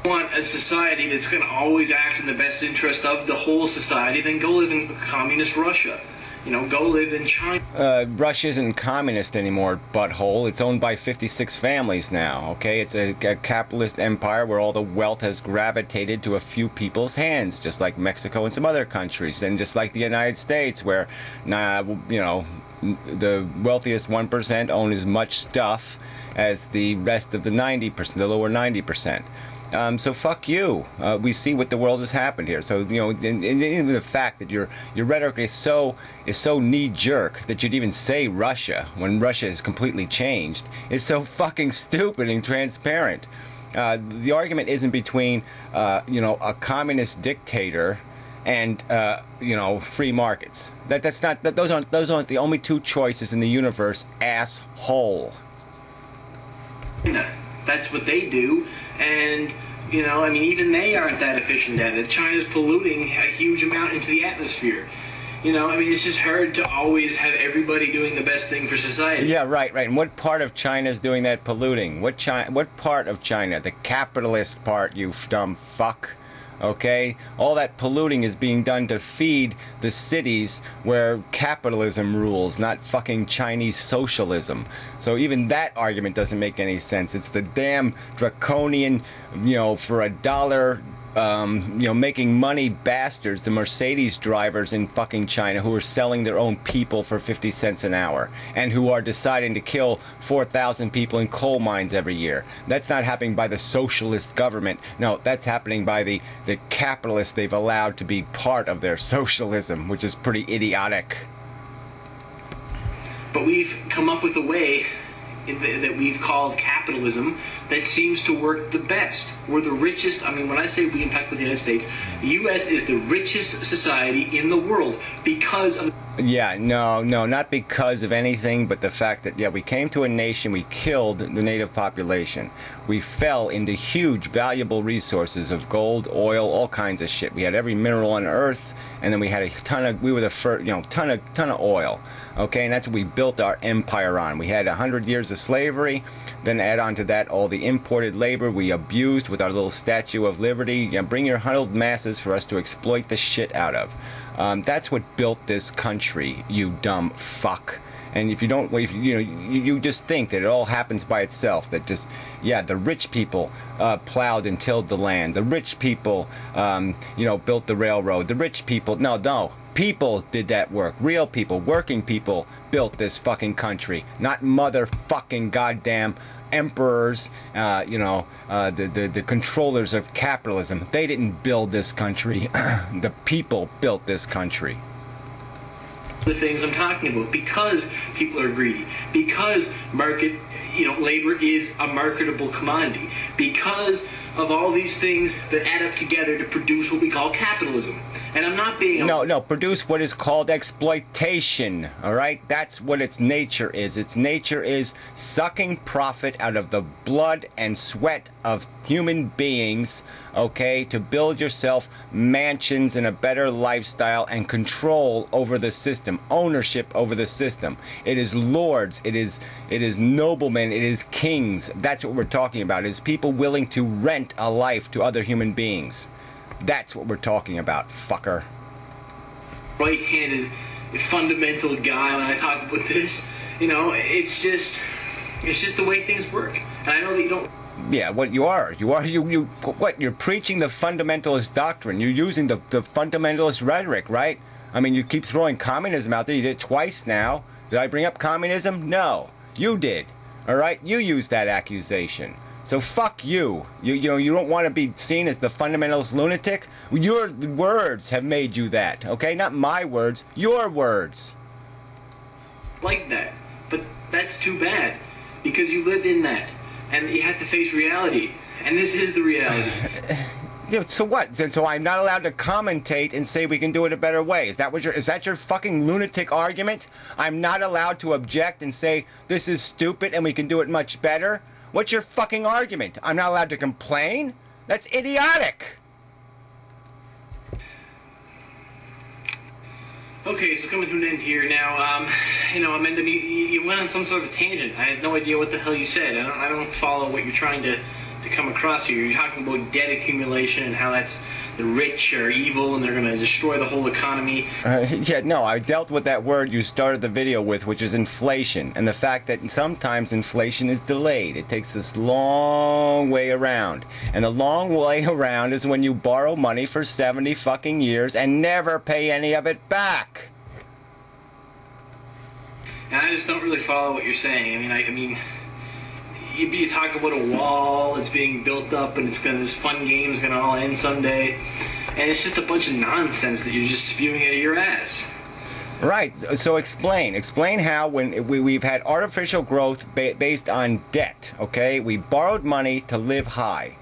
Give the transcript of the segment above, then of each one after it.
want a society that's going to always act in the best interest of the whole society, then go live in communist Russia. You know, go live in China. Russia isn't communist anymore, butthole. It's owned by 56 families now, okay? It's a capitalist empire where all the wealth has gravitated to a few people's hands, just like Mexico and some other countries, and just like the United States, where, you know, the wealthiest 1% own as much stuff as the rest of the 90%, the lower 90%. So fuck you. We see what the world has happened here. So, you know, and even the fact that your rhetoric is so knee-jerk that you'd even say Russia when Russia has completely changed is so fucking stupid and transparent. The argument isn't between, you know, a communist dictator and you know, free markets. Those aren't the only two choices in the universe, asshole. That's what they do, and you know, I mean, even they aren't that efficient at it. China's polluting a huge amount into the atmosphere. You know, I mean, it's just hard to always have everybody doing the best thing for society. Yeah, right. And what part of China is doing that polluting? What part of China? The capitalist part, you dumb fuck. Okay? All that polluting is being done to feed the cities where capitalism rules, not fucking Chinese socialism. So even that argument doesn't make any sense. It's the damn draconian, you know, for $1, you know, making money bastards, the Mercedes drivers in fucking China who are selling their own people for 50 cents an hour and who are deciding to kill 4,000 people in coal mines every year. That's not happening by the socialist government. No, that's happening by the capitalists they've allowed to be part of their socialism, which is pretty idiotic. But we've come up with a way that we've called capitalism that seems to work the best. We're the richest. I mean, when I say we, in fact, with the United States, the U.S. is the richest society in the world because of... Yeah, no, not because of anything, but the fact that, yeah, we came to a nation, we killed the native population. We fell into huge, valuable resources of gold, oil, all kinds of shit. We had every mineral on Earth, and then we had a ton of, we were the first, you know, ton of oil. Okay, and that's what we built our empire on. We had 100 years of slavery, then add on to that all the imported labor we abused with our little Statue of Liberty. You know, bring your huddled masses for us to exploit the shit out of. That's what built this country, you dumb fuck. And if you don't, you know, you just think that it all happens by itself. That just, yeah, the rich people plowed and tilled the land. The rich people, you know, built the railroad. The rich people, no. People did that work. Real people, working people built this fucking country. Not motherfucking goddamn emperors, you know, the controllers of capitalism. They didn't build this country. The people built this country. The things I'm talking about, because people are greedy, because market, you know, labor is a marketable commodity, because of all these things that add up together to produce what we call capitalism. And I'm not being... No, produce what is called exploitation, all right? That's what its nature is. Its nature is sucking profit out of the blood and sweat of human beings, okay, to build yourself mansions and a better lifestyle and control over the system, ownership over the system. It is lords, it is noblemen, it is kings. That's what we're talking about. It is people willing to rent a life to other human beings. That's what we're talking about, fucker. Right-handed, fundamental guy when I talk about this, you know, it's just the way things work. And I know that you don't... Yeah, what you what, you're preaching the fundamentalist doctrine. You're using the fundamentalist rhetoric, right? I mean, you keep throwing communism out there. You did it twice now. Did I bring up communism? No. You did. All right? You used that accusation. So fuck you. You know, you don't want to be seen as the fundamentalist lunatic? Your words have made you that, okay? Not my words, your words. Like that. But that's too bad. Because you live in that. And you have to face reality. And this is the reality. Yeah, so what? So I'm not allowed to commentate and say we can do it a better way. Is that your fucking lunatic argument? I'm not allowed to object and say this is stupid and we can do it much better? What's your fucking argument? I'm not allowed to complain? That's idiotic. Okay, so coming to an end here now, you know, Amanda, you went on some sort of tangent. I have no idea what the hell you said. I don't follow what you're trying to to come across here. You're talking about debt accumulation and how that's the rich are evil and they're going to destroy the whole economy. Yeah, no, I dealt with that word you started the video with, which is inflation, and the fact that sometimes inflation is delayed. It takes this long way around, and the long way around is when you borrow money for 70 fucking years and never pay any of it back. And I just don't really follow what you're saying. I mean, you talk about a wall that's being built up and this fun game is gonna all end someday, and it's just a bunch of nonsense that you're just spewing out of your ass. Right. So explain how when we've had artificial growth based on debt. Okay, we borrowed money to live high.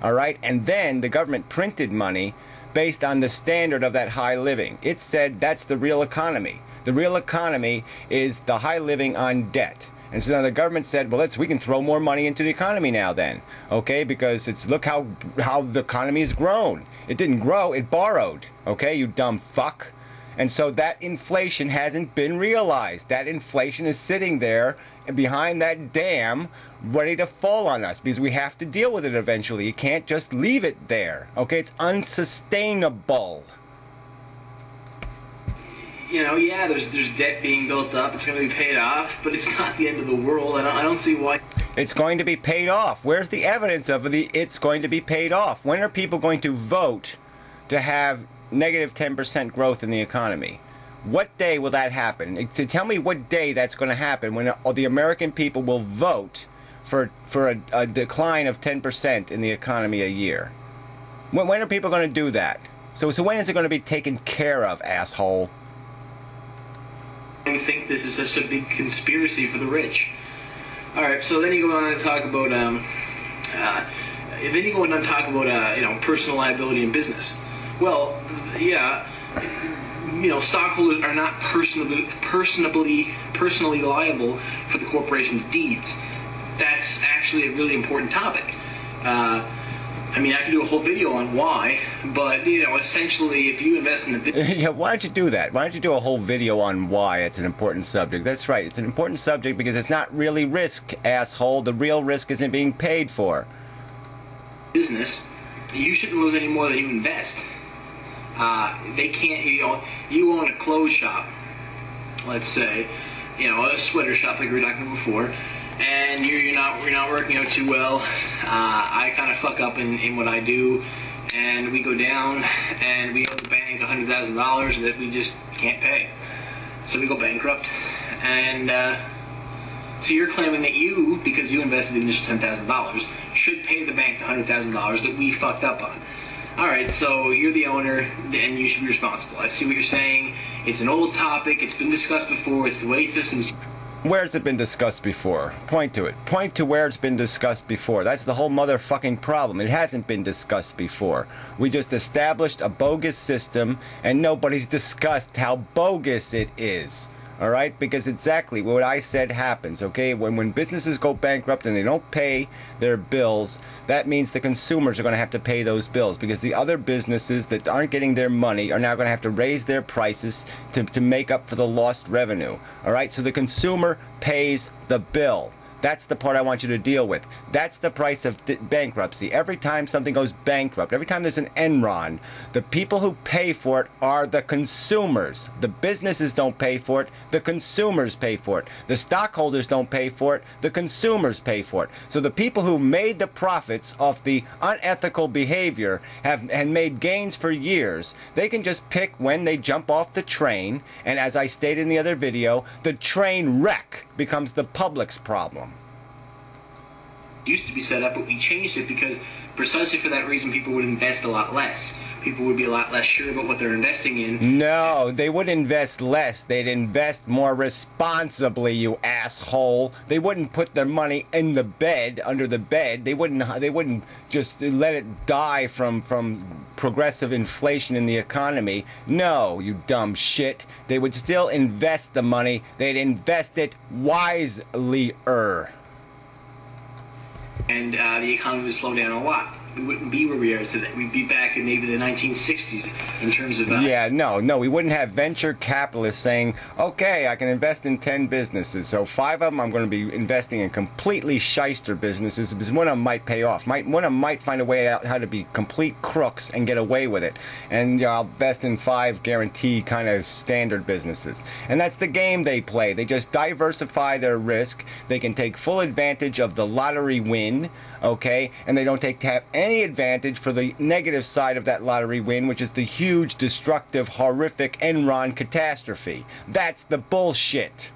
All right, and then the government printed money based on the standard of that high living. It said that's the real economy. The real economy is the high living on debt. And so now the government said, well, we can throw more money into the economy now then, okay? Because look how the economy has grown. It didn't grow, it borrowed, okay, you dumb fuck. And so that inflation hasn't been realized. That inflation is sitting there behind that dam ready to fall on us because we have to deal with it eventually. You can't just leave it there, okay? It's unsustainable. Yeah, there's debt being built up. It's going to be paid off, but it's not the end of the world. I don't see why. It's going to be paid off. Where's the evidence of it's going to be paid off? When are people going to vote to have negative 10% growth in the economy? What day will that happen? Tell me what day that's going to happen when the American people will vote for a decline of 10% in the economy a year. When are people going to do that? So when is it going to be taken care of, asshole? I think this is such a big conspiracy for the rich. All right, so then you go on to talk about personal liability in business. Well, yeah, stockholders are not personally liable for the corporation's deeds. That's actually a really important topic. I could do a whole video on why, but, essentially, if you invest in the business... Yeah, why don't you do that? Why don't you do a whole video on why it's an important subject? That's right, it's an important subject because it's not really risk, asshole. The real risk isn't being paid for. Business, you shouldn't lose any more than you invest. They can't, you own a clothes shop, let's say, a sweater shop like we were talking about before, and you're not working out too well. I kind of fuck up in what I do, and we go down and we owe the bank $100,000 that we just can't pay. So we go bankrupt, and so you're claiming that you, because you invested the initial $10,000, should pay the bank the $100,000 that we fucked up on. Alright, so you're the owner, and you should be responsible. I see what you're saying. It's an old topic. It's been discussed before. It's the way systems... Where's it been discussed before? Point to it. Point to where it's been discussed before. That's the whole motherfucking problem. It hasn't been discussed before. We just established a bogus system, and nobody's discussed how bogus it is. Alright? Because exactly what I said happens, okay? When businesses go bankrupt and they don't pay their bills, that means the consumers are going to have to pay those bills because the other businesses that aren't getting their money are now going to have to raise their prices to make up for the lost revenue. Alright? So the consumer pays the bill. That's the part I want you to deal with. That's the price of bankruptcy. Every time something goes bankrupt, every time there's an Enron, the people who pay for it are the consumers. The businesses don't pay for it, the consumers pay for it. The stockholders don't pay for it, the consumers pay for it. So the people who made the profits off the unethical behavior and made gains for years, they can just pick when they jump off the train, and as I stated in the other video, the train wreck becomes the public's problem. Used to be set up, but we changed it because precisely for that reason people would invest a lot less. People would be a lot less sure about what they're investing in. No, they would invest less. They'd invest more responsibly, you asshole. They wouldn't put their money in the bed, under the bed. They wouldn't just let it die from progressive inflation in the economy. No, you dumb shit. They would still invest the money. They'd invest it wisely-er. And the economy would slow down a lot. we wouldn't be where we are today. We'd be back in maybe the 1960s in terms of... Yeah, no, we wouldn't have venture capitalists saying, okay, I can invest in 10 businesses, so 5 of them I'm going to be investing in completely shyster businesses, because one of them might pay off. One of them might find a way out how to be complete crooks and get away with it. And I'll invest in 5 guarantee kind of standard businesses. And that's the game they play. They just diversify their risk. They can take full advantage of the lottery win, okay, and they don't have any advantage for the negative side of that lottery win, which is the huge, destructive, horrific Enron catastrophe. That's the bullshit.